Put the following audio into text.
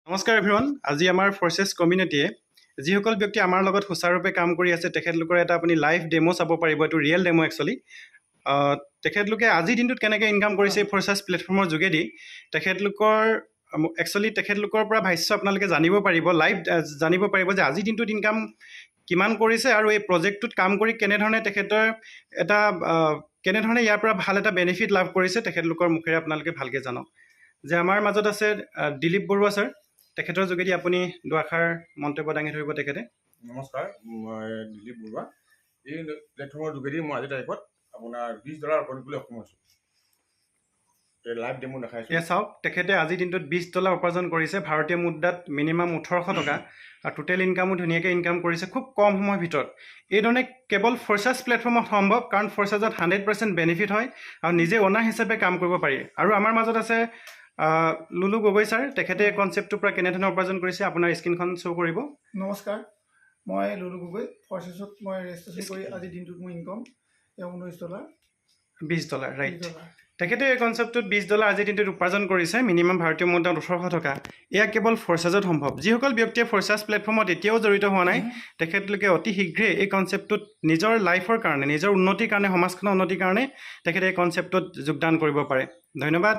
নমস্কাৰ এভৰিৱান। আজি আমাৰ ফৰ্চেছ কমিউনিটিয়ে যিসকল ব্যক্তি আমাৰ লগত সুচাৰুৰূপে কাম কৰি আছে তেখেতলোকৰ এটা আপুনি লাইভ ডেমো চাব পাৰিব। এইটো ৰিয়েল ডেমো একচুৱেলি। তেখেতলোকে আজিৰ দিনটোত কেনেকৈ ইনকাম কৰিছে এই ফৰ্চেছ প্লেটফৰ্মৰ যোগেদি তেখেতলোকৰ পৰা ভাষ্য আপোনালোকে জানিব পাৰিব, লাইভ জানিব পাৰিব যে আজিৰ দিনটোত ইনকাম কিমান কৰিছে আৰু এই প্ৰজেক্টটোত কাম কৰি কেনেধৰণে তেখেতৰ কেনেধৰণে ইয়াৰ পৰা ভাল এটা বেনিফিট লাভ কৰিছে তেখেতলোকৰ মুখেৰে আপোনালোকে ভালকৈ জানক। যে আমাৰ মাজত আছে দিলীপ বৰুৱা ছাৰ, তেখেতৰ যোগেদি আপুনি দুআষাৰ মন্তব্য দাঙি ধৰিব তেখেতে। নমস্কাৰ, মই দিলীপ বৰুৱা। এই প্লেটফৰ্মৰ যোগেদি মই আজিৰ তাৰিখত আপোনাৰ $20 অৰ্জন কৰিবলৈ সক্ষম হৈছোঁ। লাইভ ডেমো দেখাইছোঁ। এয়া চাওক, তেখেতে আজিৰ দিনটোত $20 উপাৰ্জন কৰিছে, ভাৰতীয় মুদ্ৰাত মিনিমাম 1800 টকা, আৰু টোটেল ইনকামো ধুনীয়াকৈ ইনকাম কৰিছে খুব কম সময়ৰ ভিতৰত। এইধৰণে কেৱল ফৰ্চেছ প্লেটফৰ্মত সম্ভৱ, কাৰণ ফৰ্চেছত 100% বেনিফিট হয় আৰু নিজে অনাৰ হিচাপে কাম কৰিব পাৰি। আৰু আমাৰ মাজত আছে লুলু গগৈ ছাৰ, তেখেতে কনচেপ্টটোৰ পৰা কেনেধৰণে উপাৰ্জন কৰিছে আপোনাৰ স্ক্ৰীনখন শ্ব' কৰিব। নমস্কাৰ, মই লুলু গগৈ। ফৰ্চেছত মই ৰেজিষ্ট্ৰেশ্যন কৰি আজিৰ দিনটোত মোৰ ইনকম $19। $20 ৰাইট। তেখেতে এই কনচেপ্টটোত $20 আজিৰ দিনটোত উপাৰ্জন কৰিছে, মিনিমাম ভাৰতীয় মুদ্ৰাত 1800 টকা। এয়া কেৱল ফৰ্চেছত সম্ভৱ। যিসকল ব্যক্তিয়ে ফৰ্চেছ প্লেটফৰ্মত এতিয়াও জড়িত হোৱা নাই তেখেতলোকে অতি শীঘ্ৰেই এই কনচেপ্টটোত নিজৰ লাইফৰ কাৰণে, নিজৰ উন্নতিৰ কাৰণে, সমাজখনৰ উন্নতিৰ কাৰণে তেখেতে এই কনচেপ্টটোত যোগদান কৰিব পাৰে। ধন্যবাদ।